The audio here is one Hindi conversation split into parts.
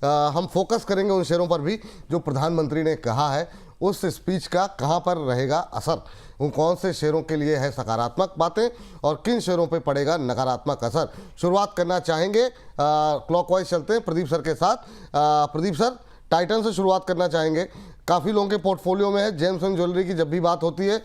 हम फोकस करेंगे उन शेयरों पर भी जो प्रधानमंत्री ने कहा है, उस स्पीच का कहाँ पर रहेगा असर, उन कौन से शेयरों के लिए है सकारात्मक बातें और किन शेयरों पे पड़ेगा नकारात्मक असर। शुरुआत करना चाहेंगे, क्लॉकवाइज चलते हैं प्रदीप सर के साथ। प्रदीप सर, टाइटन से शुरुआत करना चाहेंगे। काफ़ी लोगों के पोर्टफोलियो में है, जेम्स एंड ज्वेलरी की जब भी बात होती है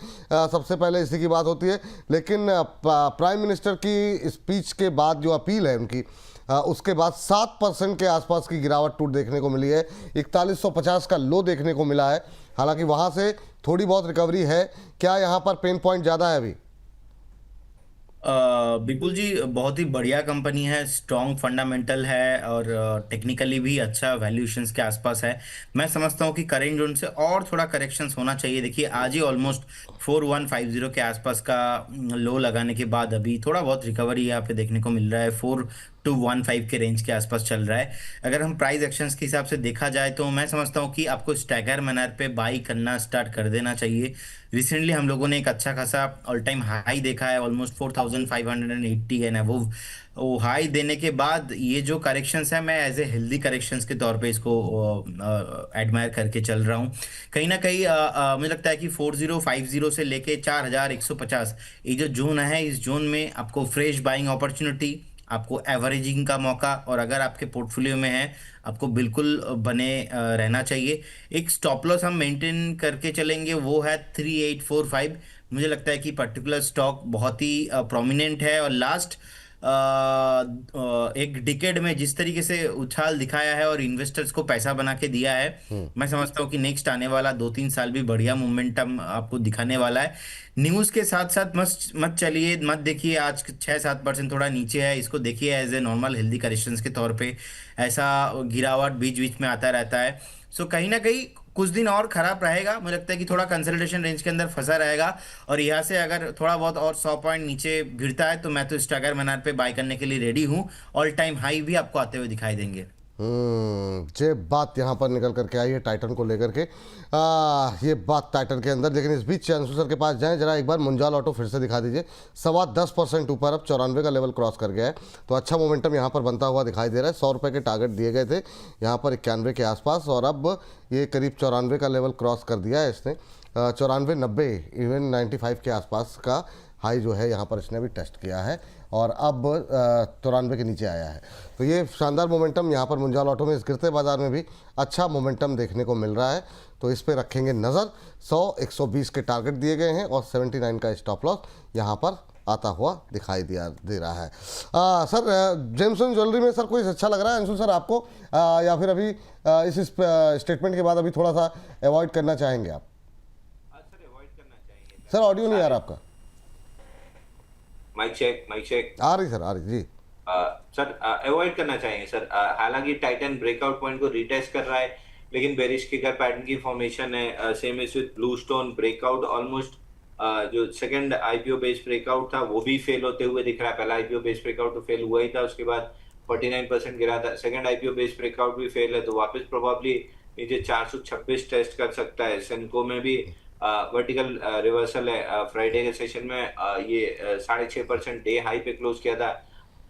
सबसे पहले इसी की बात होती है, लेकिन प्राइम मिनिस्टर की स्पीच के बाद जो अपील है उनकी, उसके बाद 7% के आसपास की गिरावट टूट देखने को मिली है। 4150 का लो देखने को मिला है, हालांकि वहां से थोड़ी बहुत रिकवरी है। क्या यहाँ पर पेन पॉइंट ज़्यादा है अभी? बिल्कुल जी, बहुत ही बढ़िया कंपनी है, स्ट्रॉन्ग फंडामेंटल है और टेक्निकली भी अच्छा वैल्यूएशंस के आसपास है। मैं समझता हूँ कि करेंट जोन से और थोड़ा करेक्शंस होना चाहिए। देखिए आज ही ऑलमोस्ट 4150 के आसपास का लो लगाने के बाद अभी थोड़ा बहुत रिकवरी यहाँ पे देखने को मिल रहा है। 4215 के रेंज के आसपास चल रहा है। अगर हम प्राइस एक्शंस के हिसाब से देखा जाए तो मैं समझता हूँ कि आपको स्टैगर मैनर पे बाई करना स्टार्ट कर देना चाहिए। रिसेंटली हम लोगों ने एक अच्छा खासा ऑल टाइम हाई देखा है, ऑलमोस्ट 4580 है ना वो हाई देने के बाद ये जो करेक्शंस है, मैं एज ए हेल्दी करेक्शंस के तौर पे इसको एडमायर करके चल रहा हूँ। कहीं ना कहीं मुझे लगता है कि 4050 से लेके 4150 ये जो जोन है, इस जोन में आपको फ्रेश बाइंग अपॉर्चुनिटी, आपको एवरेजिंग का मौका, और अगर आपके पोर्टफोलियो में है आपको बिल्कुल बने रहना चाहिए। एक स्टॉप लॉस हम मेंटेन करके चलेंगे, वो है 3845। मुझे लगता है कि पर्टिकुलर स्टॉक बहुत ही प्रोमिनेंट है और लास्ट एक डिकेड में जिस तरीके से उछाल दिखाया है और इन्वेस्टर्स को पैसा बना के दिया है, मैं समझता हूँ कि नेक्स्ट आने वाला 2-3 साल भी बढ़िया मोमेंटम आपको दिखाने वाला है। न्यूज़ के साथ साथ मत मत चलिए, मत देखिए आज 6-7% थोड़ा नीचे है, इसको देखिए as a normal healthy corrections के तौर पे। ऐसा गिरावट बीच बीच में आता रहता है। सो कहीं ना कहीं कुछ दिन और खराब रहेगा, मुझे लगता है कि थोड़ा कंसल्टेशन रेंज के अंदर फंसा रहेगा, और यहाँ से अगर थोड़ा बहुत और 100 पॉइंट नीचे गिरता है तो मैं तो स्टैगर मैनर पे बाय करने के लिए रेडी हूँ। ऑल टाइम हाई भी आपको आते हुए दिखाई देंगे। ये बात यहाँ पर निकल करके आई है टाइटन को लेकर के। ये बात टाइटन के अंदर, लेकिन इस बीच अंशु सर के पास जाएं जरा, एक बार मुंजाल ऑटो फिर से दिखा दीजिए। 10.25% ऊपर, अब 94 का लेवल क्रॉस कर गया है, तो अच्छा मोमेंटम यहाँ पर बनता हुआ दिखाई दे रहा है। 100 रुपये के टारगेट दिए गए थे यहाँ पर 91 के आसपास, और अब ये करीब 94 का लेवल क्रॉस कर दिया है इसने। 94-90, इवन 95 के आसपास का हाई जो है यहाँ पर इसने भी टेस्ट किया है, और अब 94 के नीचे आया है। तो ये शानदार मोमेंटम यहाँ पर मुंजाल ऑटो में इस गिरते बाजार में भी अच्छा मोमेंटम देखने को मिल रहा है, तो इस पे रखेंगे नज़र। 100-120 के टारगेट दिए गए हैं और 79 का स्टॉप लॉस यहाँ पर आता हुआ दिखाई दे रहा है। सर, जेम्स एंड ज्वेलरी में सर कोई अच्छा लग रहा है अंशु सर आपको, या फिर अभी इस स्टेटमेंट के बाद अभी थोड़ा सा अवॉइड करना चाहेंगे आप? सर अवॉइड करना चाहिए सर ऑडियो नहीं आ रहा आपका। Mike check, mike check. आ रही सर, आ रही जी। सर अवॉइड करना चाहिए सर। हालांकि टाइटन ब्रेकआउट पॉइंट को रीटेस्ट कर रहा है, लेकिन बेरिश किकर पैटर्न की फॉर्मेशन है। Same is with blue stone breakout. Almost जो सेकंड आईपीओ बेस्ड ब्रेकआउट था वो भी फेल होते हुए दिख रहा है। पहला आईपीओ बेस्ड ब्रेकआउट तो फेल हुआ ही था, उसके बाद 49% गिरा था। सेकंड आईपीओ बेस्ड ब्रेकआउट भी फेल है, तो वापस प्रोबेबली नीचे 426 टेस्ट कर सकता है। सेनको में भी वर्टिकल रिवर्सल है। फ्राइडे के सेशन में ये 6.5% डे हाई पे क्लोज किया था।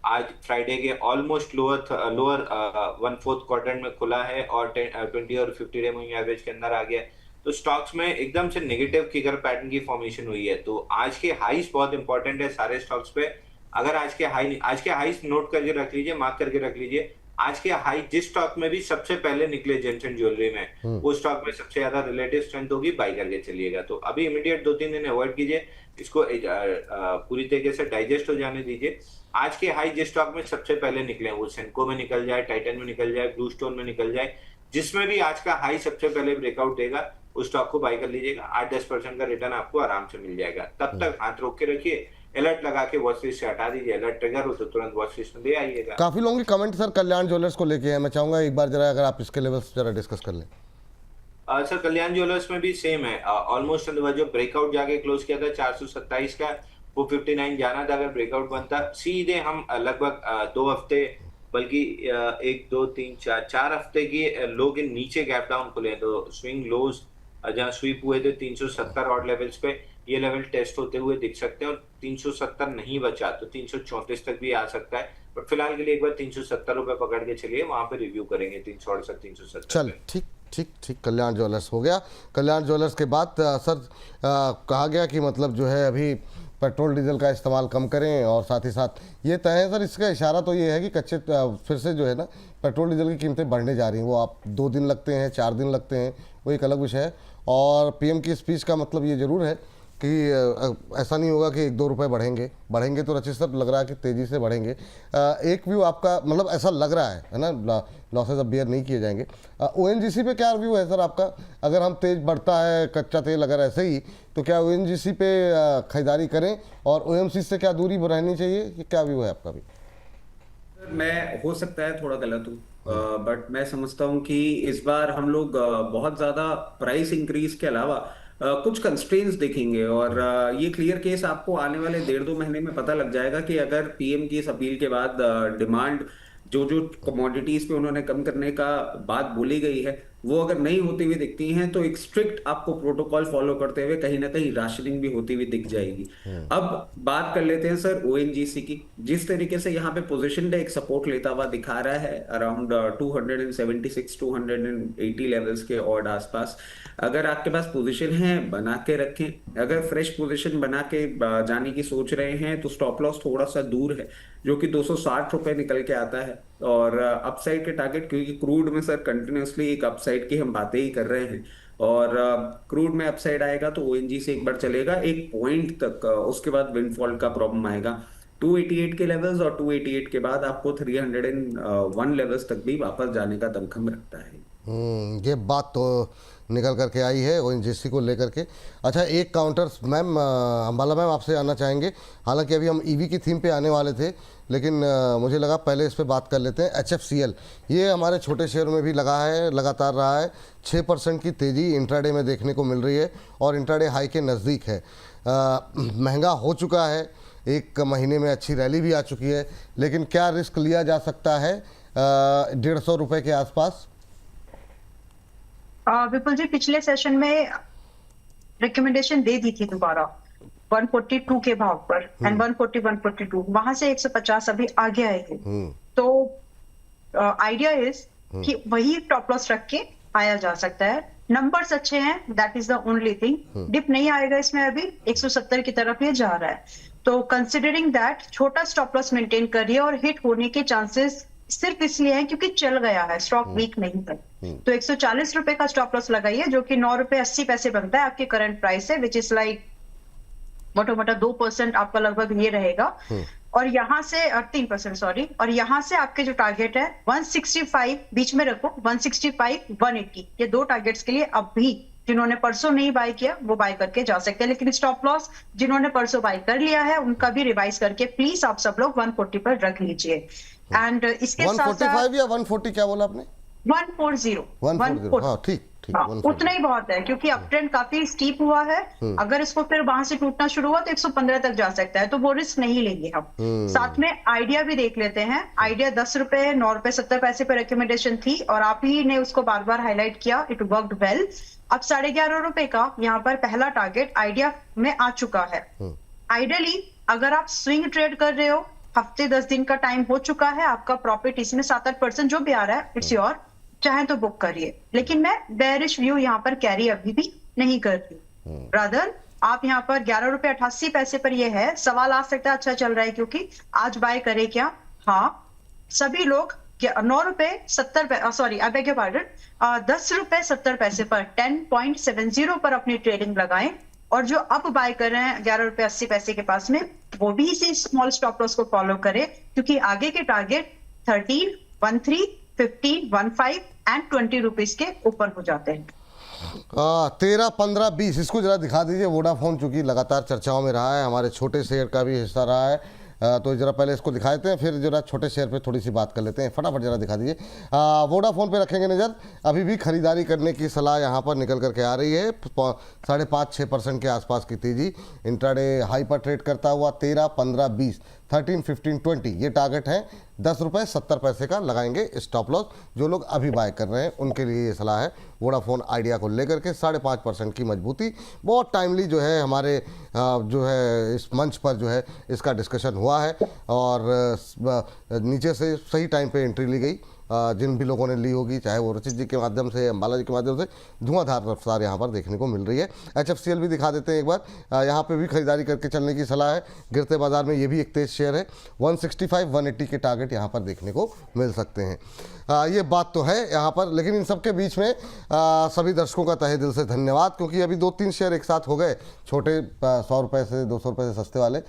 आज फ्राइडे के ऑलमोस्ट लोअर 1/4 क्वाड्रेंट में खुला है और 20 और 50 डे मूविंग एवरेज के अंदर आ गया। तो स्टॉक्स में एकदम से नेगेटिव किकर पैटर्न की फॉर्मेशन हुई है। तो आज के हाईस बहुत इंपॉर्टेंट है सारे स्टॉक्स पे। अगर आज के हाईस नोट करके रख लीजिए, मार्क करके रख लीजिए। आज के हाई जिस स्टॉक में भी सबसे पहले निकले जेम्स एंड ज्वेलरी में, वो स्टॉक में सबसे ज्यादा रिलेटिव स्ट्रेंथ होगी, बाई करके चलिएगा। तो अभी इमीडिएट 2-3 दिन अवॉइड कीजिए, इसको पूरी तरीके से डाइजेस्ट हो जाने दीजिए। आज के हाई जिस स्टॉक में सबसे पहले निकले, वो सेंको में निकल जाए, टाइटन में निकल जाए, ब्लू स्टोन में निकल जाए, जिसमें भी आज का हाई सबसे पहले ब्रेकआउट देगा उस स्टॉक को बाई कर लीजिएगा। 8-10% का रिटर्न आपको आराम से मिल जाएगा। तब तक हाथ रोक के रखिए, अलर्ट लगा के वॉच लिस्ट से हटा दीजिए। अलर्ट ट्रिगर हो तो तुरंत वॉच लिस्ट में ले आइएगा। काफी लोगों के कमेंट सर कल्याण ज्वेलर्स को लेके हैं, मैं चाहूंगा एक बार जरा अगर आप इसके लेवल्स जरा डिस्कस कर लें। सर कल्याण ज्वेलर्स में भी सेम है। ऑलमोस्ट जो ब्रेकआउट जाके क्लोज किया था 427 का, वो 59 जाना था। अगर ब्रेकआउट बनता सीधे हम लगभग 2 हफ्ते, बल्कि 1, 2, 3, 4 हफ्ते की लो के नीचे गैप डाउन खुले। तो स्विंग लोज जहाँ स्वीप हुए थे 370 ऑड लेवल्स पे, ये लेवल टेस्ट होते हुए दिख सकते हैं। और 370 नहीं बचा तो 334 तक भी आ सकता है। फिलहाल के लिए एक बार 370 रुपए पकड़ के चलिए, वहां पे रिव्यू करेंगे 368 370 चल पे। ठीक ठीक ठीक। कल्याण ज्वेलर्स हो गया। कल्याण ज्वेलर्स के बाद सर कहा गया कि मतलब जो है अभी पेट्रोल डीजल का इस्तेमाल कम करें, और साथ ही साथ ये तय है सर, इसका इशारा तो ये है कि कच्चे फिर से जो है ना पेट्रोल डीजल की कीमतें बढ़ने जा रही हैं। वो आप 2 दिन लगते हैं, 4 दिन लगते हैं, वो एक अलग विषय है। और पीएम की स्पीच का मतलब ये ज़रूर है कि ऐसा नहीं होगा कि 1-2 रुपए बढ़ेंगे तो रचित सर लग रहा है कि तेज़ी से बढ़ेंगे। एक व्यू आपका मतलब ऐसा लग रहा है ना, लॉसेज अब बियर नहीं किए जाएंगे। ओएनजीसी पे क्या व्यू है सर आपका? अगर हम तेज बढ़ता है कच्चा तेल अगर ऐसे ही, तो क्या ओएनजीसी पे खरीदारी करें, और ओएमसी से क्या दूरी रहनी चाहिए, ये क्या व्यू है आपका भी? मैं हो सकता है थोड़ा गलत हूँ, बट मैं समझता हूँ कि इस बार हम लोग बहुत ज्यादा प्राइस इंक्रीज के अलावा कुछ कंस्ट्रेंट्स देखेंगे, और ये क्लियर केस आपको आने वाले 1.5-2 महीने में पता लग जाएगा कि अगर पीएम की इस अपील के बाद डिमांड जो जो कमोडिटीज पे उन्होंने कम करने का बात बोली गई है वो अगर नहीं होती हुई दिखती हैं, तो एक स्ट्रिक्ट आपको प्रोटोकॉल फॉलो करते हुए कहीं ना कहीं राशनिंग भी होती हुई दिख जाएगी। अब बात कर लेते हैं सर ओएनजीसी की। जिस तरीके से यहाँ पे पोजीशन एक सपोर्ट लेता हुआ दिखा रहा है अराउंड 276 280 लेवल्स के और आसपास, अगर आपके पास पोजीशन है बना के रखें। अगर फ्रेश पोजीशन बना के जाने की सोच रहे हैं तो स्टॉप लॉस थोड़ा सा दूर है, जो कि 260 रुपए निकल के आता है। और अपसाइड के टारगेट, क्योंकि क्रूड में सर कंटिन्यूसली एक अपसाइड की हम बातें ही कर रहे हैं, और क्रूड में अपसाइड आएगा तो ओएनजी से एक बार चलेगा एक पॉइंट तक, उसके बाद विंडफॉल का प्रॉब्लम आएगा 288 के लेवल्स, और 288 के बाद आपको 301 लेवल्स तक भी वापस जाने का दमखम रखता है। ये बात तो निकल करके आई है ओएनजीसी को लेकर के। अच्छा, एक काउंटर मैम, अंबाला मैम आपसे आना चाहेंगे। हालांकि अभी हम ईवी की थीम पे आने वाले थे, लेकिन मुझे लगा पहले इस पे बात कर लेते हैं। एचएफसीएल ये हमारे छोटे शेयर में भी लगा है, लगातार रहा है। 6% की तेज़ी इंट्राडे में देखने को मिल रही है, और इंट्राडे हाई के नज़दीक है। महंगा हो चुका है, 1 महीने में अच्छी रैली भी आ चुकी है, लेकिन क्या रिस्क लिया जा सकता है 150 रुपये के आसपास? विपुल जी, पिछले सेशन में रिकमेंडेशन दे दी थी दोबारा 142 के भाव पर, एंड 140 142 वहां से 150 अभी आगे आए थे। तो आइडिया इज कि वही टॉप लॉस रख के आया जा सकता है। नंबर्स अच्छे हैं, that is the only thing. Dip नहीं आएगा इसमें, अभी 170 की तरफ ये जा रहा है। तो कंसिडरिंग दैट छोटा स्टॉप लॉस मेंटेन करिए, और हिट होने के चांसेस सिर्फ इसलिए है क्योंकि चल गया है, स्टॉक वीक नहीं है। तो 140 रुपए का स्टॉप लॉस लगाइए, जो कि 9 रुपए 80 पैसे बनता है आपके करंट प्राइस से, विच इज लाइक मोटा मोटा 2% आपका लगभग ये रहेगा। और यहाँ से 3% सॉरी, और यहाँ से आपके जो टारगेट है 165 बीच में रखो, 165 180, ये 2 टारगेट्स के लिए अब भी जिन्होंने परसों नहीं बाय किया वो बाय करके जा सकते हैं। लेकिन स्टॉप लॉस जिन्होंने परसों बाय कर लिया है उनका भी रिवाइज करके प्लीज आप सब लोग 140 पर रख लीजिए। एंड इसके साथ 145 या 140 क्या बोला आपने? 140 हाँ ठीक ठीक। हाँ, उतना ही बहुत है, क्योंकि अप ट्रेंड काफी स्टीप हुआ है। अगर इसको फिर वहां से टूटना शुरू हुआ तो 115 तक जा सकता है, तो वो रिस्क नहीं लेंगे हम। साथ में आइडिया भी देख लेते हैं। आइडिया 10 रुपए 9 रुपए 70 पैसे पर रिकमेंडेशन थी, और आप ही ने उसको बार बार हाईलाइट किया, इट वर्कड वेल। अब 11.5 रुपए का यहाँ पर पहला टारगेट आइडिया में आ चुका है। आइडियली अगर आप स्विंग ट्रेड कर रहे हो, हफ्ते 10 दिन का टाइम हो चुका है, आपका प्रॉफिट इसमें 7-8% जो भी आ रहा है इट्स योर, चाहे तो बुक करिए। लेकिन मैं बेयरिश व्यू यहाँ पर कैरी अभी भी नहीं कर रही। रादर आप यहाँ पर 11 रुपए 88 पैसे पर ये है। सवाल आ सकता है अच्छा चल रहा है क्योंकि आज बाय करे क्या? हाँ, सभी लोग 9 रुपए 70 sorry I beg your pardon 10 रुपए 70 पैसे पर 10.70 पर अपनी ट्रेडिंग लगाएं, और जो अब बाय कर रहे हैं 11 रुपए 80 पैसे के पास में, वो भी इसी स्मॉल स्टॉप लॉस को फॉलो करे, क्योंकि आगे के टारगेट 13, 13, 15, 15 एंड 20 रुपीज के ऊपर हो जाते हैं। 13, 15, 20 इसको जरा दिखा दीजिए। वोडाफोन चूंकि लगातार चर्चाओं में रहा है, हमारे छोटे शेयर का भी हिस्सा रहा है, तो जरा पहले इसको दिखा देते हैं, फिर जरा छोटे शेयर पे थोड़ी सी बात कर लेते हैं। फटाफट जरा दिखा दीजिए। वोडाफोन पे रखेंगे नज़र। अभी भी खरीदारी करने की सलाह यहाँ पर निकल करके आ रही है। 5.5-6% के आसपास की तेजी, इंट्राडे हाई पर ट्रेड करता हुआ 13, 15, 20 13, 15, 20 ये टारगेट है। 10 रुपये 70 पैसे का लगाएंगे स्टॉप लॉस। जो लोग अभी बाय कर रहे हैं उनके लिए ये सलाह है। वोडाफोन आइडिया को लेकर के 5.5% की मजबूती, बहुत टाइमली जो है हमारे जो है इस मंच पर जो है इसका डिस्कशन हुआ है और नीचे से सही टाइम पे एंट्री ली गई। जिन भी लोगों ने ली होगी, चाहे वो रचित जी के माध्यम से, अंबाला जी के माध्यम से, धुआंधार रफ्तार यहाँ पर देखने को मिल रही है। HFCL भी दिखा देते हैं एक बार। यहाँ पे भी खरीदारी करके चलने की सलाह है। गिरते बाजार में ये भी एक तेज शेयर है। 165, 180 के टारगेट यहाँ पर देखने को मिल सकते हैं। ये बात तो है यहाँ पर, लेकिन इन सब के बीच में सभी दर्शकों का तहे दिल से धन्यवाद, क्योंकि अभी 2-3 शेयर एक साथ हो गए, छोटे 100 रुपये से 200 रुपये से सस्ते वाले।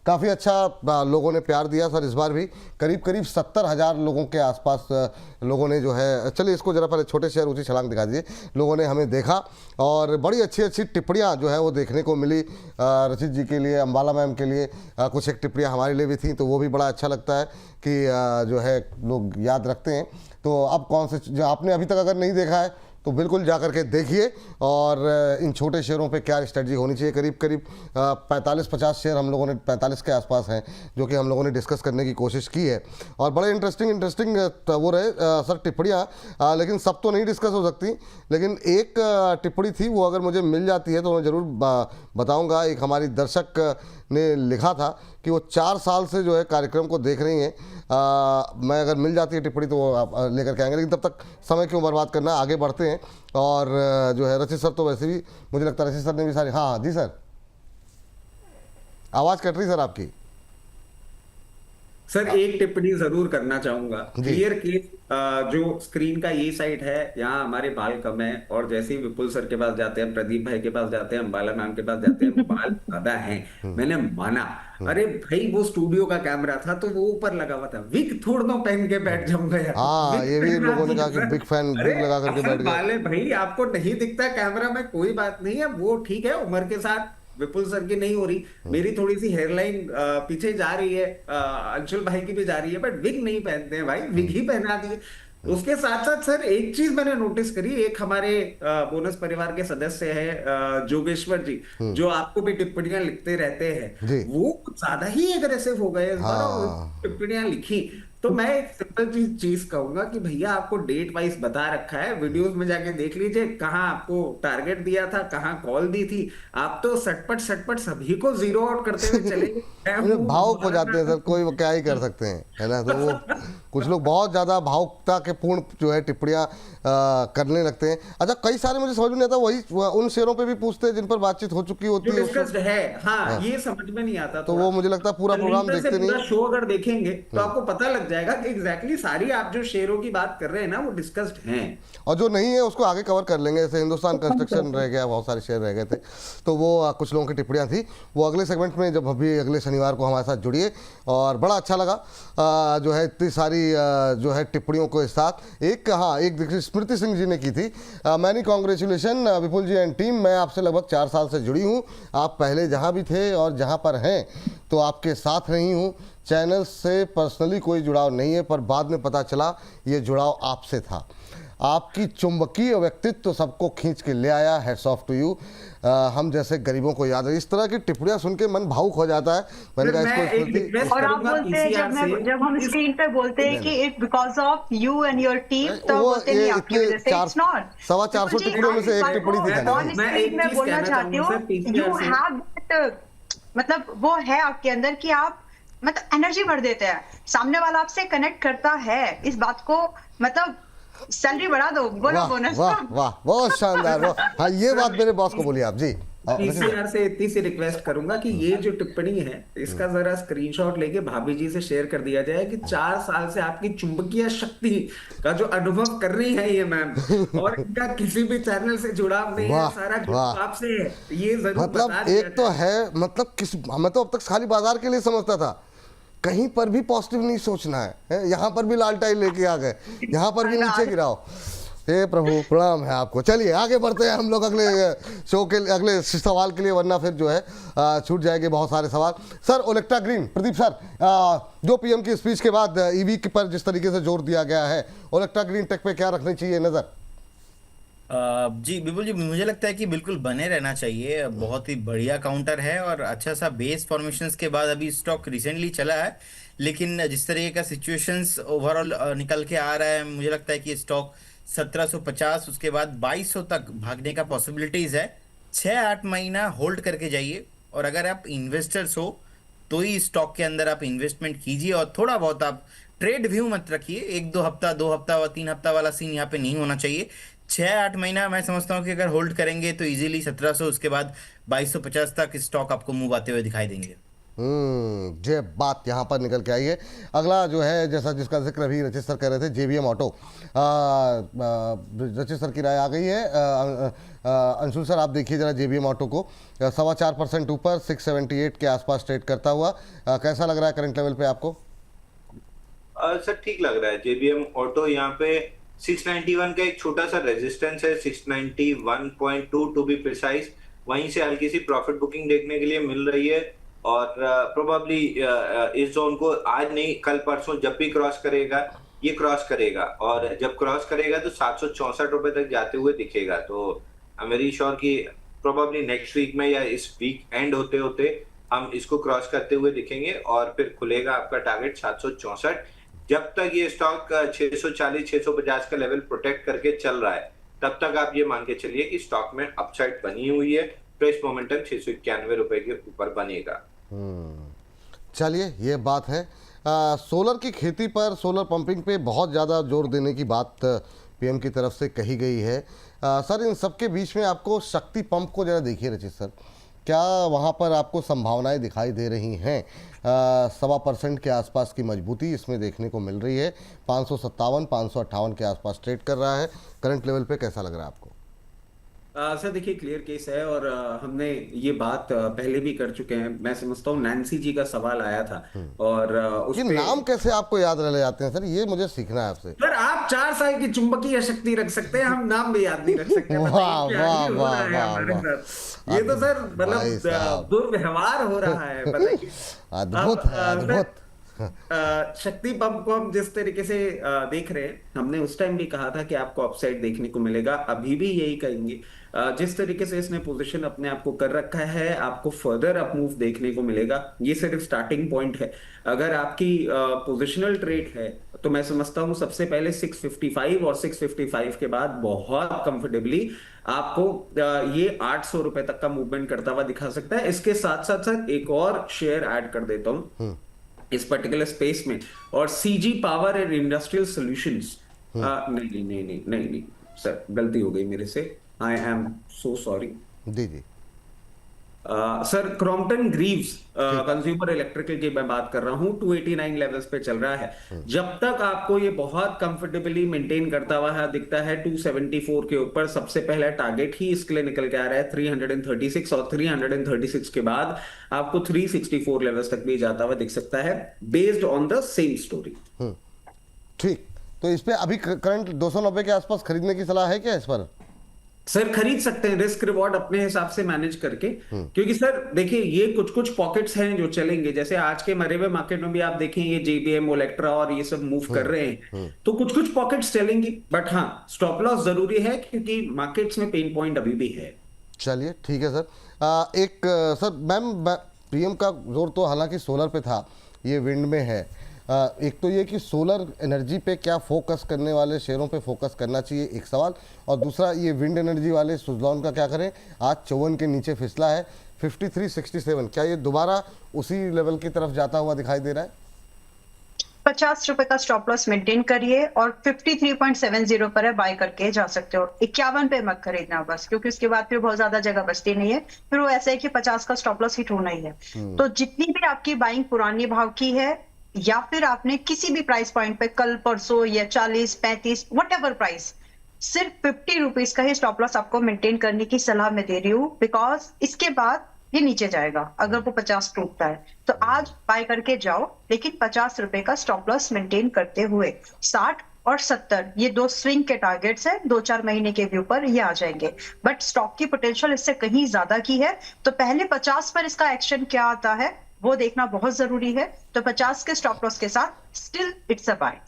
काफ़ी अच्छा लोगों ने प्यार दिया सर। इस बार भी करीब 70,000 लोगों के आसपास लोगों ने जो है, चलिए इसको जरा पहले छोटे शेयर ऊँची छलांग दिखा दीजिए, लोगों ने हमें देखा और बड़ी अच्छी टिप्पणियाँ जो है वो देखने को मिली। रचित जी के लिए, अंबाला मैम के लिए कुछ एक टिप्पणियाँ हमारे लिए भी थी, तो वो भी बड़ा अच्छा लगता है कि जो है लोग याद रखते हैं। तो अब कौन से जो आपने अभी तक अगर नहीं देखा है तो बिल्कुल जा करके देखिए और इन छोटे शेयरों पे क्या स्ट्रेटजी होनी चाहिए। करीब 45-50 शेयर हम लोगों ने, 45 के आसपास हैं, जो कि हम लोगों ने डिस्कस करने की कोशिश की है और बड़े इंटरेस्टिंग वो रहे सर टिप्पणियाँ, लेकिन सब तो नहीं डिस्कस हो सकती। लेकिन एक टिप्पणी थी, वो अगर मुझे मिल जाती है तो मैं ज़रूर बताऊँगा। एक हमारी दर्शक ने लिखा था कि वो 4 साल से जो है कार्यक्रम को देख रही हैं। मैं अगर मिल जाती है टिप्पणी तो वो आप लेकर के आएंगे, लेकिन तब तक समय क्यों बर्बाद करना, आगे बढ़ते हैं। और जो है रचित सर तो वैसे भी मुझे लगता है रचित सर ने भी सारी, हाँ जी सर, आवाज़ कट रही सर आपकी। सर एक टिप्पणी जरूर करना चाहूंगा। क्लियर केस जो स्क्रीन का ये साइड है, यहाँ हमारे बाल कम है और जैसे ही विपुल सर के पास जाते हैं, प्रदीप भाई के पास जाते हैं, अंबाला मैम के पास जाते हैं, बाल ज्यादा हैं। मैंने माना, अरे भाई वो स्टूडियो का कैमरा था तो वो ऊपर लगा हुआ था, विग थोड़ दो पहन के बैठ जाऊंगा यार। हाँ ये भी लोगों ने कहा कि बिग फैन, विग लगा करके बैठ गए। बाल है भाई, आपको नहीं दिखता कैमरा में, कोई बात नहीं है, वो ठीक है। उम्र के साथ विपुल सर की नहीं हो रही, मेरी थोड़ी सी हेयरलाइन पीछे जा रही है, अंशुल भाई की भी जा रही है, बट विग नहीं पहनते हैं भाई, विग ही पहना दिए। उसके साथ साथ सर एक चीज मैंने नोटिस करी, एक हमारे बोनस परिवार के सदस्य है जोगेश्वर जी, जो आपको भी टिप्पणियां लिखते रहते हैं, वो कुछ ज्यादा ही एग्रेसिव हो गए इस बार और टिप्पणियां लिखी। तो मैं एक सिंपल चीज कहूंगा कि भैया आपको डेट वाइज बता रखा है, वीडियोस में जाके देख लीजिए कहाँ आपको टारगेट दिया था, कहाँ कॉल दी थी। आप तो सटपट सभी को जीरो आउट करते हुए चले गए। भावुक हो जाते हैं सर, कोई वो क्या ही कर सकते हैं, है ना। तो वो कुछ लोग बहुत ज्यादा भावुकता के पूर्ण जो है टिप्पणियां करने लगते हैं। अच्छा, कई सारे मुझे समझ में नहीं आता, वही उन शेयरों पे भी पूछते हैं जिन पर बातचीत हो चुकी होती है। हाँ, ये समझ में नहीं आता। तो वो मुझे लगता है पूरा प्रोग्राम देखते नहीं। शो अगर देखेंगे तो आपको पता लग जाएगा कि एग्जैक्टली सारी आप जो शेयरों की बात कर रहे हैं ना वो डिस्कस्ड हैं, और जो नहीं है उसको आगे कवर कर लेंगे। जैसे हिंदुस्तान कंस्ट्रक्शन रह गया, बहुत सारे शेयर रह गए थे, तो वो कुछ लोगों की टिप्पणियां थी, वो अगले सेगमेंट में जब अभी अगले शनिवार को हमारे साथ जुड़िए। और बड़ा अच्छा लगा जो है इतनी सारी जो है टिप्पणियों के साथ। एक स्मृति सिंह जी ने की थी, many congratulation Vipul ji and team, मैं आपसे लगभग 4 साल से जुड़ी हूँ। आप पहले जहाँ भी थे और जहाँ पर हैं तो आपके साथ रही हूँ। चैनल से पर्सनली कोई जुड़ाव नहीं है, पर बाद में पता चला ये जुड़ाव आपसे था। आपकी चुंबकीय व्यक्तित्व तो सबको खींच के ले आया, हैट्स ऑफ टू यू। हम जैसे गरीबों को याद है। इस तरह की टिप्पणियां सुन के मन भावुक हो जाता है। मैंने कहा इसको और आप बोलते हैं जब हम स्क्रीन पे बोलते हैं कि it because of you and your team, तो बोलते नहीं आपकी वजह से, इट्स नॉट। 450 टिप्पणियों में से एक टिप्पणी थी। मैं बोलना चाहती हूँ, यू हैव दैट, मतलब वो है आपके अंदर कि आप मतलब एनर्जी भर देते हैं, सामने वाला आपसे कनेक्ट करता है। इस बात को मतलब सैलरी बढ़ा दो, बोलो बोनस। वाह वाह, बहुत शानदार। हाँ, ये बात मेरे बॉस को बोलिए आप जी। पीसीआर से इतनी सी रिक्वेस्ट करूंगा कि ये जो टिप्पणी है इसका जरा स्क्रीनशॉट लेके भाभी जी से शेयर कर दिया जाए कि 4 साल से आपकी चुंबकीय शक्ति का जो अनुभव कर रही है ये मैम, और इनका किसी भी चैनल से जुड़ाव नहीं है, सारा जुड़ाव आपसे है, ये जरूर मतलब एक तो है, मतलब मैं तो अब तक खाली बाजार के लिए समझता था, कहीं पर भी पॉजिटिव नहीं सोचना है। यहाँ पर भी लाल टाई लेके आ गए, यहाँ पर भी नीचे गिराओ। हे प्रभु, प्रणाम है आपको। चलिए आगे बढ़ते हैं हम लोग अगले शो के अगले सवाल के लिए, वरना फिर जो है छूट जाएंगे बहुत सारे सवाल। Sir, Olectra green, Pradeep sir, जो पीएम की स्पीच के बाद ईवी पर जिस तरीके से जोर दिया गया है, ओलेक्ट्रा ग्रीन टेक पे क्या रखनी चाहिए नजर? जी बिल्कुल जी, मुझे लगता है कि बिल्कुल बने रहना चाहिए। बहुत ही बढ़िया काउंटर है और अच्छा सा बेस फॉर्मेशंस के बाद अभी स्टॉक रिसेंटली चला है, लेकिन जिस तरीके का सिचुएशंस ओवरऑल निकल के आ रहा है, मुझे लगता है कि स्टॉक 1750 उसके बाद 2200 तक भागने का पॉसिबिलिटीज है। 6-8 महीना होल्ड करके जाइए, और अगर आप इन्वेस्टर्स हो तो ही स्टॉक के अंदर आप इन्वेस्टमेंट कीजिए, और थोड़ा बहुत आप ट्रेड व्यू मत रखिए। 1-2 हफ्ता, 2 हफ्ता और 3 हफ्ता वाला सीन यहाँ पे नहीं होना चाहिए। 6-8 महीना मैं समझता हूँ कि अगर होल्ड करेंगे तो इजीली 1700, उसके बाद 2250 तक स्टॉक आपको मूव आते हुए दिखाई देंगे। ये बात यहाँ पर निकल के आई है। अगला जो है, जैसा जिसका जिक्र अभी रचित सर कह रहे थे, जेबीएम ऑटो। रचित सर की राय आ गई है। अंशुल सर, आप देखिए जरा जेबीएम ऑटो को, 4.25% ऊपर 678 के आसपास ट्रेड करता हुआ। कैसा लग रहा है करंट लेवल पे आपको? सर ठीक लग रहा है। जेबीएम ऑटो यहाँ पे 691 का एक छोटा सा रेजिस्टेंस है, 691.2 टू बी प्रिसाइज। वहीं से हल्की सी प्रॉफिट बुकिंग देखने के लिए मिल रही है, और प्रोबेबली इस जोन को आज नहीं कल परसों जब भी क्रॉस करेगा, ये क्रॉस करेगा, और जब क्रॉस करेगा तो 764 रुपए तक जाते हुए दिखेगा। तो आई एम वेरी श्योर कि प्रोबेबली नेक्स्ट वीक में या इस वीक एंड होते होते हम इसको क्रॉस करते हुए दिखेंगे, और फिर खुलेगा आपका टारगेट 764। जब तक ये स्टॉक 640-650 का लेवल प्रोटेक्ट करके चल रहा है, तब तक आप ये मान के चलिए कि स्टॉक में अपसाइड बनी हुई है। फ्रेश मोमेंटम 691 रुपए के ऊपर बनेगा। चलिए, ये बात है। सोलर की खेती पर, सोलर पंपिंग पे बहुत ज़्यादा जोर देने की बात पीएम की तरफ से कही गई है। सर, इन सब के बीच में आपको शक्ति पंप को जरा देखिए रचित सर, क्या वहाँ पर आपको संभावनाएं दिखाई दे रही हैं? 1.25% के आसपास की मजबूती इसमें देखने को मिल रही है। 557-558 के आसपास ट्रेड कर रहा है। करंट लेवल पे कैसा लग रहा है आपको? सर देखिए, क्लियर केस है, और हमने ये बात पहले भी कर चुके हैं। मैं समझता हूँ नैन्सी जी का सवाल आया था, और उस ये पे नाम कैसे आपको याद रह जाते हैं सर? ये मुझे सीखना है आपसे। सर, आप 4 साल की चुंबकीय शक्ति रख सकते हैं, हम नाम भी याद नहीं रख सकते। वाह, बताइए क्या वाह, ही हो रहा है वाह, हमारे वाह। साथ। ये तो सर भाई साहब। मतलब दुर्व्यवहार हो रहा है, बताइए। अद्भुत अब, है, अद्भुत। शक्ति पंप को हम जिस तरीके से देख रहे हैं, हमने उस टाइम भी कहा था कि आपको अपसाइड देखने को मिलेगा, अभी भी यही कहेंगे। जिस तरीके से इसने पोजीशन अपने आप को कर रखा है, आपको फर्दर अप मूव देखने को मिलेगा। ये सिर्फ स्टार्टिंग पॉइंट है। अगर आपकी पोजिशनल ट्रेड है, तो मैं समझता हूँ सबसे पहले 655 और 655 के बाद बहुत कंफर्टेबली आपको ये 800 रुपए तक का मूवमेंट करता हुआ दिखा सकता है। इसके साथ साथ सर एक और शेयर ऐड कर देता हूँ इस पर्टिकुलर स्पेस में, और CG power and industrial solutions. नहीं सर, गलती हो गई मेरे से, आई एम सो सॉरी। जी। Sir, Crompton Greaves consumer electrical की मैं बात कर रहा हूं, 289 लेवल्स पे चल रहा है। जब तक आपको ये बहुत कंफर्टेबली मेंटेन करता हुआ दिखता है 274 के ऊपर, सबसे पहला टारगेट ही इसके लिए निकल के आ रहा है 336, और 336 के बाद आपको 364 लेवल्स तक भी जाता हुआ दिख सकता है, based on the same story. ठीक, तो इस पे अभी करंट 290 के आसपास खरीदने की सलाह है क्या इस पर? सर खरीद सकते हैं, रिस्क रिवॉर्ड अपने हिसाब से मैनेज करके, क्योंकि सर देखिए ये कुछ कुछ पॉकेट्स हैं जो चलेंगे। जैसे आज के मरे हुए मार्केट में भी आप देखें, ये जेबीएम, ओलेक्ट्रा और ये सब मूव कर रहे हैं, तो कुछ कुछ पॉकेट्स चलेंगी। बट हाँ, स्टॉप लॉस जरूरी है, क्योंकि मार्केट्स में पेन पॉइंट अभी भी है। चलिए, ठीक है सर। सर मैम, पीएम का जोर तो हालांकि सोलर पे था, ये विंड में है। एक तो ये कि सोलर एनर्जी पे क्या फोकस करने वाले शेयरों पे फोकस करना चाहिए, एक सवाल। और दूसरा, ये विंड एनर्जी वाले सुज़लॉन का क्या करें? आज 54 के नीचे फिसला है, 53.67। क्या ये दोबारा उसी लेवल की तरफ जाता हुआ दिखाई दे रहा है? 50 रुपए का स्टॉप लॉस मेंटेन करिए, और 53.70 पर है, बाय करके जा सकते हो। 51 पे मत खरीदना बस, क्योंकि उसके बाद फिर बहुत ज्यादा जगह बचती नहीं है। फिर वो ऐसा है कि 50 का स्टॉप लॉस हिट होना ही है। तो जितनी भी आपकी बाइंग पुरानी भाव की है, या फिर आपने किसी भी प्राइस पॉइंट पे कल परसों या 40, 35 व्हाटएवर प्राइस, सिर्फ 50 रुपीज का ही स्टॉप लॉस आपको मेंटेन करने की सलाह मैं दे रही हूँ, बिकॉज इसके बाद ये नीचे जाएगा। अगर वो 50 टूटता है तो आज बाय करके जाओ, लेकिन 50 रुपए का स्टॉप लॉस मेंटेन करते हुए 60 और 70 ये दो स्विंग के टारगेट्स हैं, 2-4 महीने के व्यू पर ये आ जाएंगे। बट स्टॉक की पोटेंशियल इससे कहीं ज्यादा की है, तो पहले 50 पर इसका एक्शन क्या आता है वो देखना बहुत जरूरी है। तो 50 के स्टॉप लॉस के साथ स्टिल इट्स अ बाय।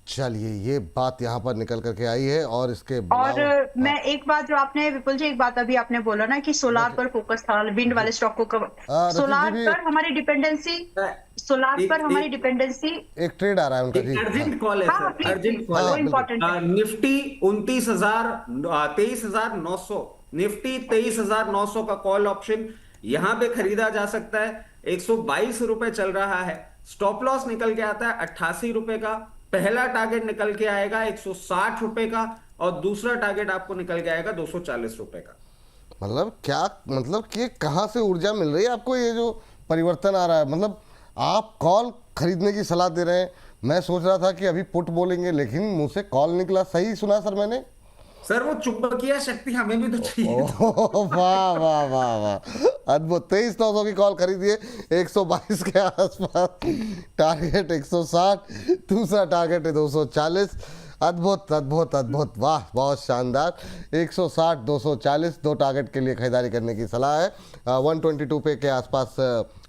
चलिए, ये बात यहाँ पर निकल करके आई है और इसके और अलावा मैं एक बात जो आपने विपुल जी, एक बात अभी आपने बोला ना कि सोलार पर फोकस था, विंड वाले स्टॉक को रचित जी सोलार भी पर हमारी डिपेंडेंसी, सोलार पर हमारी डिपेंडेंसी। एक ट्रेड आ रहा है उनका जी। अर्जेंट कॉल है हाँ सर, अर्जेंट कॉल वो है। इम्पोर्टेंट है। निफ्टी 23,900, निफ्टी 23,900 का कॉल ऑप्शन यहां पे खरीदा जा सकता है। 122 रुपए चल रहा है। स्टॉप लॉस निकल के आता है 88 रुपए का। पहला टारगेट निकल के आएगा 160 रुपए का और दूसरा टारगेट आपको निकल के आएगा 240 रुपए का। मतलब क्या, मतलब कि कहाँ से ऊर्जा मिल रही है आपको, ये जो परिवर्तन आ रहा है? मतलब आप कॉल खरीदने की सलाह दे रहे हैं, मैं सोच रहा था कि अभी पुट बोलेंगे लेकिन मुंह से कॉल निकला। सही सुना सर मैंने? सर वो चुंबकीय शक्ति हमें भी तो चाहिए। ओह, वाह वाह वाह वाह, अद्भुत। 23,900 की कॉल खरीदिए, 122 के आसपास टारगेट 160, दूसरा टारगेट है 240। अद्भुत अद्भुत अद्भुत, वाह, बहुत शानदार। 160 240 दो टारगेट के लिए खरीदारी करने की सलाह है। 122 पे के आसपास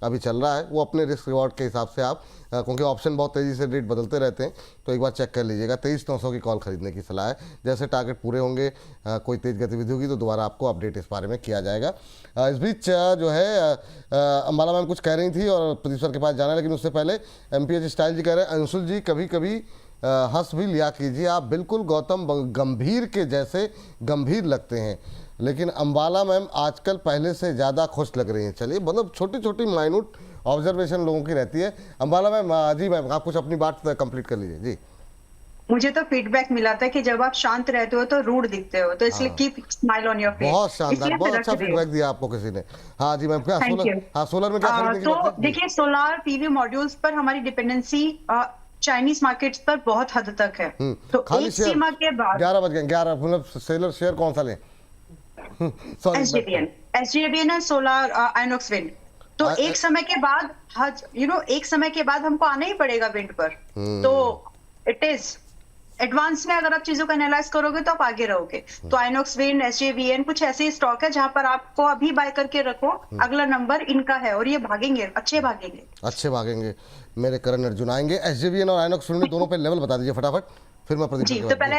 अभी चल रहा है, वो अपने रिस्क रिवॉर्ड के हिसाब से आप, क्योंकि ऑप्शन बहुत तेज़ी से रेट बदलते रहते हैं, तो एक बार चेक कर लीजिएगा। 23,900 की कॉल खरीदने की सलाह है। जैसे टारगेट पूरे होंगे, कोई तेज़ गतिविधि होगी तो दोबारा आपको अपडेट इस बारे में किया जाएगा। इस बीच जो है अंबाला मैम कुछ कह रही थी और प्रदीप सर के पास जाना है, लेकिन उससे पहले MPH स्टाइल जी कह रहे हैं, अंशुल जी कभी कभी हंस भी लिया कीजिए, आप बिल्कुल गौतम गंभीर के जैसे गंभीर लगते हैं, लेकिन अंबाला मैम आजकल पहले से ज़्यादा खुश लग रही हैं। चलिए, मतलब छोटी छोटी माइन्यूट ऑब्जर्वेशन लोगों की रहती है। अंबाला मैम, जी मैम, आप कुछ अपनी बात कंप्लीट कर लीजिए जी। मुझे तो फीडबैक मिला था कि जब आप शांत रहते हो तो रूड दिखते हो, तो इसलिए keep smile on your face. बहुत शानदार, बहुत अच्छा फीडबैक दिया आपको किसी ने। हाँ जी मैम, क्या Thank सोलर, you. हाँ सोलर में क्या खरीदने की बात तो है? जी। देखिए, सोलार PV मॉड्यूल्स पर हमारी डिपेंडेंसी चाइनीज मार्केट्स पर बहुत हद तक है। तो खाली एक शेयर सीमा के बाद 11 बज गए, 11, मतलब सेलर शेयर कौन सा लें? सॉरी, SJVN है, सोलार आइनॉक्स विंड। तो एक समय के बाद एक समय के बाद हमको आना ही पड़ेगा विंड पर। तो इट इज एडवांस में अगर आप चीजों को एनालाइज करोगे तो आप आगे रहोगे। तो आइनॉक्स विंड, SJVN कुछ ऐसे ही स्टॉक है जहां पर आपको अभी बाय करके रखो, अगला नंबर इनका है और ये भागेंगे, अच्छे भागेंगे। अच्छे भागेंगे। मेरे करण अर्जुन आएंगे। SJVN और आइनॉक्स विंड दोनों पे लेवल बता दीजिए फटाफट, फिर मैं प्रदीप जी। की तो बात पहले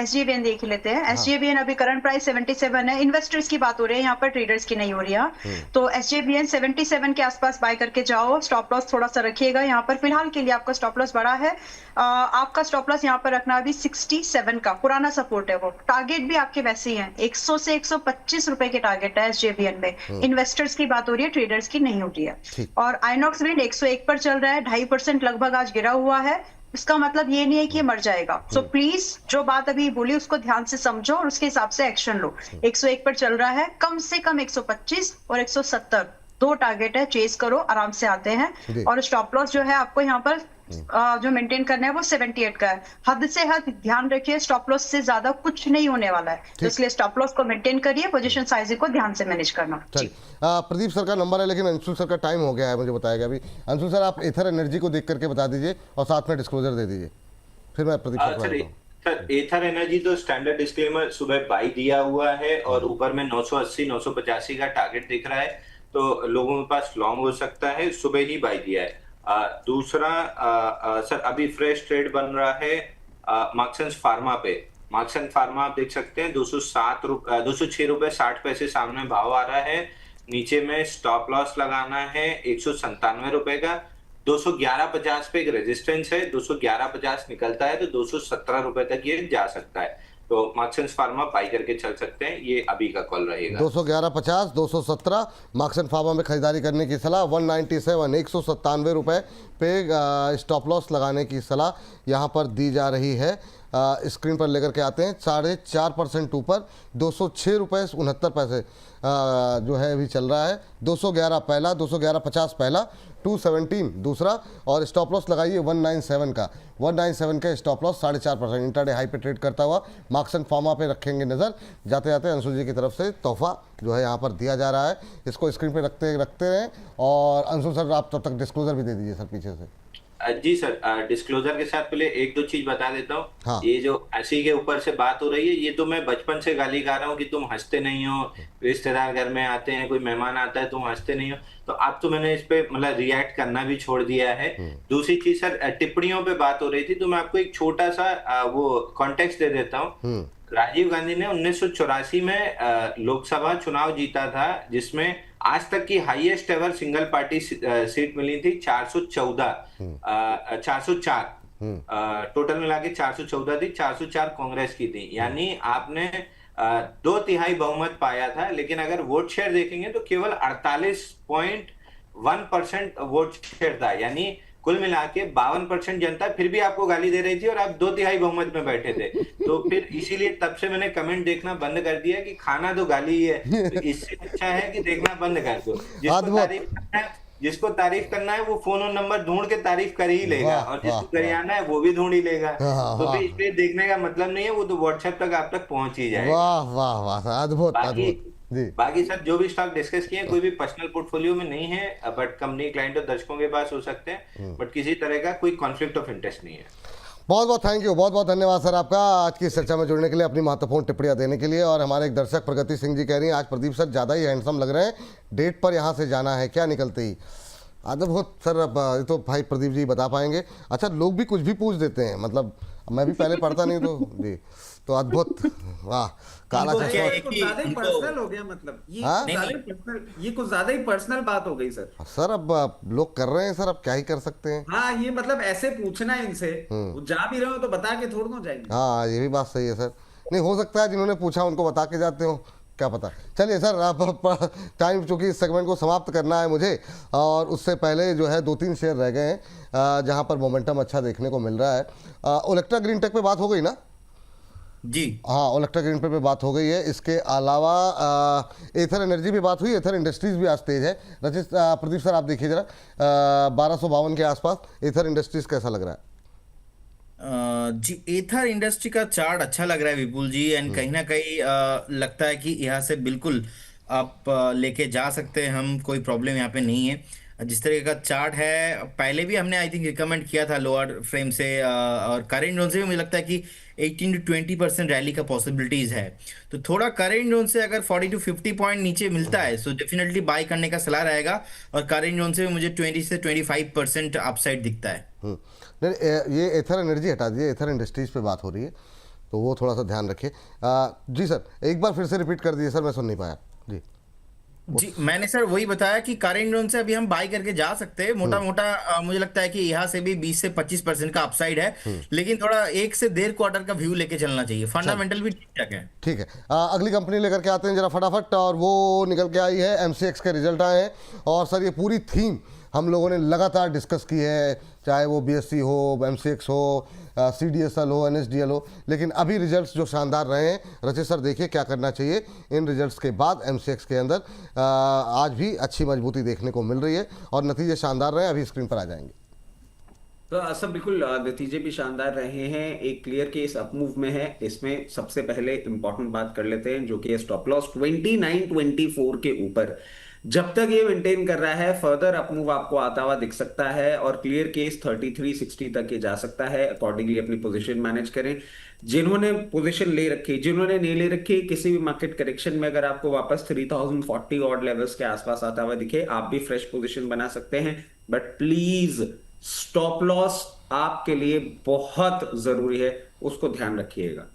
SJVN देख ही लेते हैं। SJVN अभी करंट प्राइस 77 है। इन्वेस्टर्स की बात हो रही है यहाँ पर, ट्रेडर्स की नहीं हो रही है। तो SJVN 77 के आसपास बाय करके जाओ। स्टॉप लॉस थोड़ा सा रखिएगा यहाँ पर, फिलहाल के लिए आपका स्टॉप लॉस बड़ा है। आपका स्टॉप लॉस यहाँ पर रखना अभी 67 का पुराना सपोर्ट है। वो टारगेट भी आपके वैसे ही है, 100 से 125 रुपए के टारगेट है SJVN में। इन्वेस्टर्स की बात हो रही है, ट्रेडर्स की नहीं हो रही है। और आइनॉक्स विंड 101 पर चल रहा है, 2.5% लगभग आज गिरा हुआ है। इसका मतलब ये नहीं है कि ये मर जाएगा। सो प्लीज, जो बात अभी बोली उसको ध्यान से समझो और उसके हिसाब से एक्शन लो। 101 पर चल रहा है, कम से कम 125 और 170 दो टारगेट है, चेस करो, आराम से आते हैं। और स्टॉप लॉस जो है आपको यहाँ पर जो मेंटेन करना है वो 78 का है। हद से हद ध्यान रखिए, स्टॉप लॉस से ज्यादा कुछ नहीं होने वाला है, तो इसलिए स्टॉप लॉस को मेंटेन करिए, पोजीशन साइजिंग को ध्यान से मैनेज करना। चलिए, प्रदीप सर का नंबर है, लेकिन अंशुल सर का टाइम हो गया है, मुझे बताया गया अभी। अंशुल सर, आप एथर एनर्जी को देख करके बता दीजिए और साथ में डिस्क्लोजर दे दीजिए, फिर मैं प्रदीप सर को बताता हूं। सर, एथर एनर्जी तो स्टैंडर्ड डिस्क्लेमर सुबह बाई दिया हुआ है और ऊपर में 980 985 का टारगेट दिख रहा है, तो लोगों के पास लॉन्ग हो सकता है, सुबह ही बाई दिया है। दूसरा सर, अभी फ्रेश ट्रेड बन रहा है मार्क्सन्स फार्मा पे। मार्क्सन फार्मा आप देख सकते हैं 206 रुपए 60 पैसे सामने भाव आ रहा है। नीचे में स्टॉप लॉस लगाना है 197 रुपए का। 211.50 पे एक रेजिस्टेंस है, 211.50 निकलता है तो 217 रुपए तक ये जा सकता है। तो मार्क्सन्स फार्मा बाई करके चल सकते हैं, ये अभी का कॉल रहेगा। 211.50, 217 मार्क्सन फार्मा में खरीदारी करने की सलाह। 197 197 रुपए पे स्टॉप लॉस लगाने की सलाह यहाँ पर दी जा रही है। स्क्रीन पर लेकर के आते हैं। 4.5% ऊपर 206 रुपये 69 पैसे जो है अभी चल रहा है। 211 पहला, 211.50 पहला, 217 दूसरा, और स्टॉप लॉस लगाइए 197 का। 197 का स्टॉप लॉस 4.5% इंट्राडे हाई पे ट्रेड करता हुआ मार्क्सन फार्मा पे रखेंगे नज़र। जाते जाते अंशुल जी की तरफ से तोहफा जो है यहाँ पर दिया जा रहा है, इसको स्क्रीन पे रखते रहें। और अंशुल सर, आप तब तक डिस्क्लोजर भी दे दीजिए सर पीछे से। जी सर, डिस्क्लोजर के साथ पहले एक दो चीज बता देता हूँ। हाँ। ये जो हंसी के ऊपर से बात हो रही है, ये तो मैं बचपन से गाली गा रहा हूँ कि तुम हंसते नहीं हो, रिश्तेदार घर में आते हैं, कोई मेहमान आता है, तुम हंसते नहीं हो। तो अब तो मैंने इस पे मतलब रिएक्ट करना भी छोड़ दिया है। दूसरी चीज सर, टिप्पणियों पे बात हो रही थी, तो मैं आपको एक छोटा सा वो कॉन्टेक्स्ट दे देता हूँ। राजीव गांधी ने 1984 में लोकसभा चुनाव जीता था, जिसमें आज तक की highest ever single party seat मिली थी 414, 404, टोटल मिला के 414 थी, 404 कांग्रेस की थी। यानी आपने 2/3 बहुमत पाया था। लेकिन अगर वोट शेयर देखेंगे तो केवल 48.1% वोट शेयर था। यानी कुल मिला के 52% जनता फिर भी आपको गाली दे रही थी और आप 2/3 बहुमत में बैठे थे। तो फिर इसीलिए तब से मैंने कमेंट देखना बंद कर दिया कि खाना तो गाली ही है, तो इससे अच्छा है कि देखना बंद कर दो। जिसको तारीफ करना है वो फोन और नंबर ढूंढ के तारीफ कर ही लेगा, और जिसको गरियाना है वो भी ढूंढ ही लेगा। तो फिर इसलिए देखने का मतलब नहीं है, वो तो व्हाट्सएप तक आप तक पहुंच ही जाएगा। वाह वाह वाह, अद्भुत अद्भुत जी। बाकी सर जो भी स्टॉक डिस्कस किए कोई भी पर्सनल पोर्टफोलियो में नहीं है, बट कंपनी, क्लाइंट और दर्शकों के पास हो सकते हैं, बट किसी तरह का कोई कॉन्फ्लिक्ट ऑफ इंटरेस्ट नहीं है। बहुत बहुत थैंक यू, बहुत बहुत धन्यवाद सर आपका आज की इस चर्चा में जुड़ने के लिए, अपनी महत्वपूर्ण टिप्पणियां देने के लिए। और हमारे एक दर्शक प्रगति सिंह जी कह रही हैं आज प्रदीप सर ज़्यादा ही हैंडसम लग रहे हैं, डेट पर यहाँ से जाना है क्या निकलते ही। अद्भुत सर, अब ये तो भाई प्रदीप जी बता पाएंगे। अच्छा, लोग भी कुछ भी पूछ देते हैं, मतलब मैं भी पहले पढ़ता नहीं तो जी, तो अद्भुत, वाह। काला उनको क्या चश्मा, है कि ज्यादा ही उनको- पर्सनल हो गया, मतलब ये हाँ? कुछ ज्यादा ही पर्सनल बात हो गई सर। सर अब लोग कर रहे हैं सर, अब क्या ही कर सकते हैं। हाँ, ये मतलब ऐसे पूछना है इनसे, वो जा भी रहे हो तो बता के थोड़ा ना जाएंगे। हाँ, ये भी बात सही है सर। नहीं, हो सकता है जिन्होंने पूछा उनको बता के जाते हो, क्या पता। चलिए सर, आप टाइम चूँकि इस सेगमेंट को समाप्त करना है मुझे, और उससे पहले जो है 2-3 शेयर रह गए हैं जहाँ पर मोमेंटम अच्छा देखने को मिल रहा है। ओलेक्ट्रा ग्रीन टेक पे बात हो गई ना जी? हाँ, ओलेक्ट्रा ग्रीन टेक पे बात हो गई है। इसके अलावा एथर एनर्जी भी बात हुई, एथर इंडस्ट्रीज भी आज तेज है। रचित, प्रदीप सर आप देखिए जरा, 1252 के आसपास एथर इंडस्ट्रीज कैसा लग रहा है? जी, एथर इंडस्ट्री का चार्ट अच्छा लग रहा है विपुल जी, एंड कहीं ना कहीं लगता है कि यहाँ से बिल्कुल आप लेके जा सकते हैं हम, कोई प्रॉब्लम यहाँ पे नहीं है। जिस तरीके का चार्ट है, पहले भी हमने आई थिंक रिकमेंड किया था लोअर फ्रेम से, और करेंट जोन से भी मुझे लगता है कि 18 to 20% रैली का पॉसिबिलिटीज है। तो थोड़ा करेंट जोन से अगर 40 to 50 पॉइंट नीचे मिलता है तो डेफिनेटली बाय करने का सलाह रहेगा, और करेंट जोन से भी मुझे 20 से 25% अपसाइड दिखता है। नहीं, ये एथर एनर्जी हटा दीजिए, एथर इंडस्ट्रीज पे बात हो रही है, तो वो थोड़ा सा ध्यान रखिए। जी सर, एक बार फिर से रिपीट कर दीजिए सर, मैं सुन नहीं पाया जी। जी, मैंने सर वही बताया कि करेंट जोन से अभी हम बाय करके जा सकते हैं मोटा मोटा। मुझे लगता है कि यहाँ से भी 20 से 25% का अपसाइड है, लेकिन थोड़ा 1 से 1.5 क्वार्टर का व्यू लेके चलना चाहिए। फंडामेंटल भी ठीक ठाक है। ठीक है, अगली कंपनी लेकर के आते हैं जरा फटाफट, और वो निकल के आई है MCX के रिजल्ट आए हैं। और सर ये पूरी थीम हम लोगों ने लगातार डिस्कस की है, चाहे वो BSE हो, MCX हो, CDSL हो, NSDL हो, लेकिन अभी रिजल्ट्स जो शानदार रहे हैं। रचित सर देखिए क्या करना चाहिए इन रिजल्ट्स के बाद। MCX के अंदर आज भी अच्छी मजबूती देखने को मिल रही है और नतीजे शानदार रहे हैं, अभी स्क्रीन पर आ जाएंगे। तो सब बिल्कुल नतीजे भी शानदार रहे हैं, एक क्लियर केस अपमूव में है। इसमें सबसे पहले इंपॉर्टेंट बात कर लेते हैं, जो कि स्टॉप लॉस 29.24 के ऊपर जब तक ये मेंटेन कर रहा है, फर्दर अपमूव आपको आता हुआ दिख सकता है, और क्लियर केस 3360 तक ये जा सकता है। अकॉर्डिंगली अपनी पोजीशन मैनेज करें। जिन्होंने पोजीशन ले रखी, जिन्होंने नहीं ले रखी, किसी भी मार्केट करेक्शन में अगर आपको वापस 3040 ऑड लेवल्स के आसपास आता हुआ दिखे, आप भी फ्रेश पोजीशन बना सकते हैं। बट प्लीज स्टॉप लॉस आपके लिए बहुत जरूरी है, उसको ध्यान रखिएगा।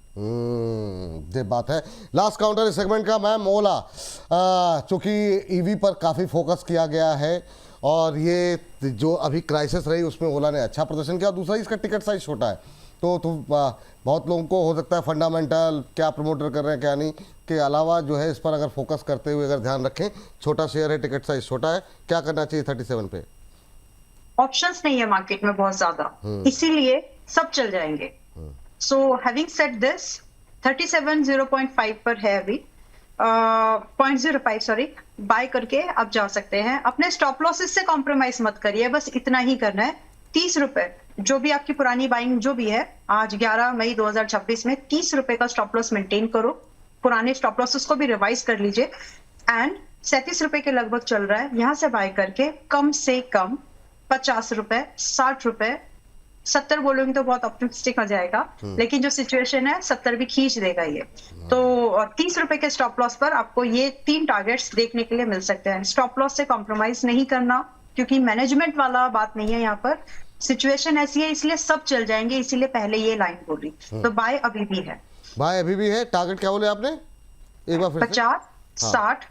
ये बात है। लास्ट काउंटर इस सेगमेंट का मैम ओला, चूंकि ईवी पर काफ़ी फोकस किया गया है, और ये जो अभी क्राइसिस रही उसमें ओला ने अच्छा प्रदर्शन किया। दूसरा इसका टिकट साइज छोटा है, तो बहुत लोगों को हो सकता है फंडामेंटल क्या प्रमोटर कर रहे हैं क्या नहीं के अलावा जो है इस पर अगर फोकस करते हुए अगर ध्यान रखें, छोटा शेयर है, टिकट साइज छोटा है, क्या करना चाहिए 37 पे? ऑप्शंस नहीं है मार्केट में बहुत ज्यादा, इसीलिए सब चल जाएंगे। सो हैविंग सेड दिस, 37.05 पर है अभी, 0.05 सॉरी, बाय करके आप जा सकते हैं। अपने स्टॉप लॉसेस से कॉम्प्रोमाइज मत करिए, बस इतना ही करना है। 30 रुपए जो भी आपकी पुरानी बाइंग जो भी है, आज 11 मई 2026 में 30 रुपए का स्टॉप लॉस मेंटेन करो। पुराने स्टॉप लॉसेस को भी रिवाइज कर लीजिए, एंड 37 रुपए के लगभग चल रहा है, यहां से बाय करके कम से कम ₹50, ₹60, 70 बोलोगे तो बहुत ऑप्टिमिस्टिक हो जाएगा, लेकिन जो सिचुएशन है 70 भी खींच देगा ये। तो ₹30 के स्टॉप लॉस पर आपको ये 3 टारगेट्स देखने के लिए मिल सकते हैं। स्टॉप लॉस से कॉम्प्रोमाइज नहीं करना, क्योंकि मैनेजमेंट वाला बात नहीं है यहाँ पर, सिचुएशन ऐसी है इसलिए सब चल जाएंगे, इसीलिए पहले ये लाइन बोली। तो बाय अभी भी है, भाई अभी भी है। टारगेट क्या बोले आपने, एक बार फिर से? 50, 60,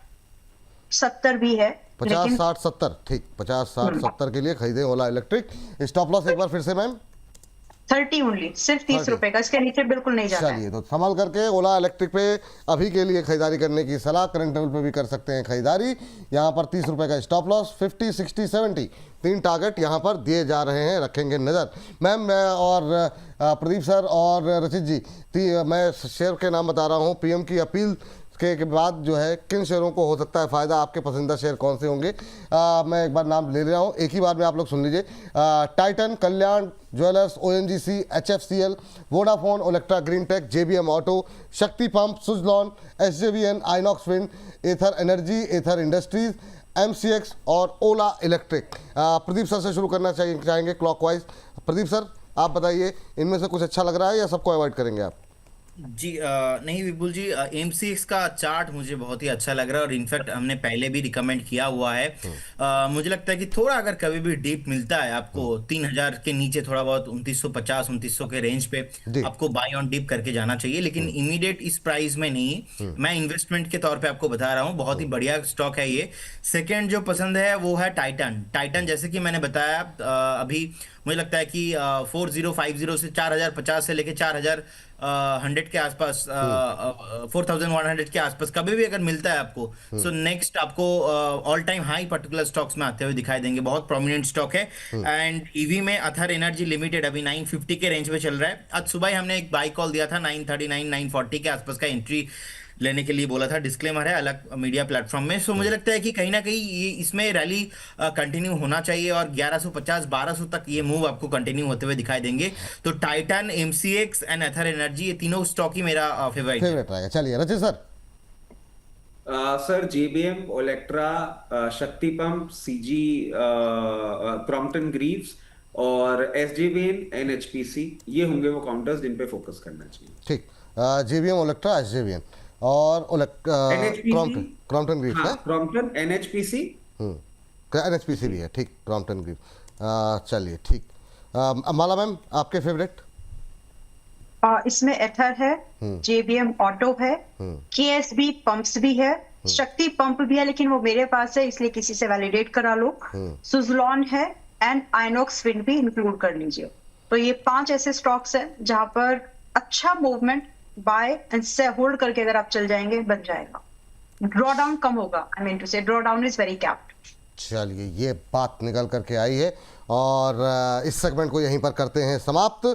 70 भी है 50, 60, 70, ठीक। 50, 60, 70 के लिए खरीदे ओला इलेक्ट्रिक। स्टॉप लॉस एक बार फिर से मैम? 30 ओनली, सिर्फ ₹30 का, इसके नीचे बिल्कुल नहीं जाना है। चलिए, तो संभाल करके ओला इलेक्ट्रिक पे अभी के लिए खरीदारी करने की सलाह। करंट लेवल पे भी कर सकते हैं खरीदारी। यहाँ पर ₹30 का स्टॉप लॉस, 50, 60, 70 3 टारगेट यहाँ पर दिए जा रहे हैं, रखेंगे नज़र। मैम मैं और प्रदीप सर और रचित जी, मैं शेयर के नाम बता रहा हूँ। पीएम की अपील के बाद जो है किन शेयरों को हो सकता है फ़ायदा, आपके पसंदीदा शेयर कौन से होंगे? मैं एक बार नाम ले रहा हूँ, एक ही बार में आप लोग सुन लीजिए। Titan, Kalyan Jewellers, ONGC, HFCL, Vodafone, Olectra Green Tech, JBM Auto, Shakti Pump, Suzlon, SJVN, Inox Wind, Ather Energy, Aether Industries, MCX और ओला इलेक्ट्रिक। प्रदीप सर से शुरू करना चाहेंगे क्लॉकवाइज। प्रदीप सर आप बताइए, इनमें से कुछ अच्छा लग रहा है या सबको अवॉइड करेंगे आप? जी नहीं विपुल जी, MCX का चार्ट मुझे बहुत ही अच्छा लग रहा है और इनफैक्ट हमने पहले भी रिकमेंड किया हुआ है। मुझे लगता है कि थोड़ा अगर कभी भी डीप मिलता है आपको 3000 के नीचे, थोड़ा बहुत 2950, 2900 के रेंज पे आपको बाय ऑन डीप करके जाना चाहिए, लेकिन इमीडिएट इस प्राइस में नहीं। मैं इन्वेस्टमेंट के तौर पे आपको बता रहा हूँ, बहुत ही बढ़िया स्टॉक है ये। सेकेंड जो पसंद है वो है टाइटन। जैसे कि मैंने बताया, अभी मुझे लगता है कि 4050 से 4050 से लेके 4100 के आसपास, 4100 के आसपास कभी भी अगर मिलता है आपको, सो नेक्स्ट आपको all time high particular stocks में आते हुए दिखाई देंगे। बहुत प्रोमिनेंट स्टॉक है। एंड ईवी में अथर एनर्जी लिमिटेड अभी 950 के रेंज में चल रहा है। आज सुबह ही हमने एक बाई कॉल दिया था 939, 940 के आसपास का एंट्री लेने के लिए बोला था, डिस्क्लेमर है अलग मीडिया प्लेटफॉर्म में। सो मुझे लगता है कि कहीं ना कहीं ये इसमें रैली कंटिन्यू होना चाहिए और 1150, 1200 तक ये मूव आपको कंटिन्यू होते हुए दिखाई देंगे। तो Titan, MCX and Ather energy, ये तीनों स्टॉक ही मेरा फेवरेट रहेगा। चलिए रचित सर। सर JBM, ओलेक्ट्रा, शक्ति पंप, CG, क्रॉम्पटन ग्रीव्स और SJVN, NHPC, ये होंगे वो काउंटर्स जिन पे फोकस करना चाहिए। ठीक, JBM, ओलेक्ट्रा, SJVN और क्रॉम्पटन ग्रीव्स है। क्रॉम्पटन, NHPC, NHPC भी है, ठीक। क्रॉम्पटन ग्रीव्स, चलिए ठीक। माला मैम आपके फेवरेट? इसमें एथर है, JBM ऑटो है, KSB पंप्स भी है, शक्ति पंप भी है, लेकिन वो मेरे पास है इसलिए किसी से वैलिडेट करा लो। सुजलॉन है एंड आइनॉक्स विंड भी इंक्लूड कर लीजिए। तो ये 5 ऐसे स्टॉक्स हैं जहां पर अच्छा मूवमेंट बाय एंड से होल्ड करके अगर आप चल जाएंगे बन जाएगा। ड्रॉ डाउन कम होगा, आई मीन टू से draw down is very capped. चलिए, ये बात निकल करके आई है और इस सेगमेंट को यहीं पर करते हैं समाप्त।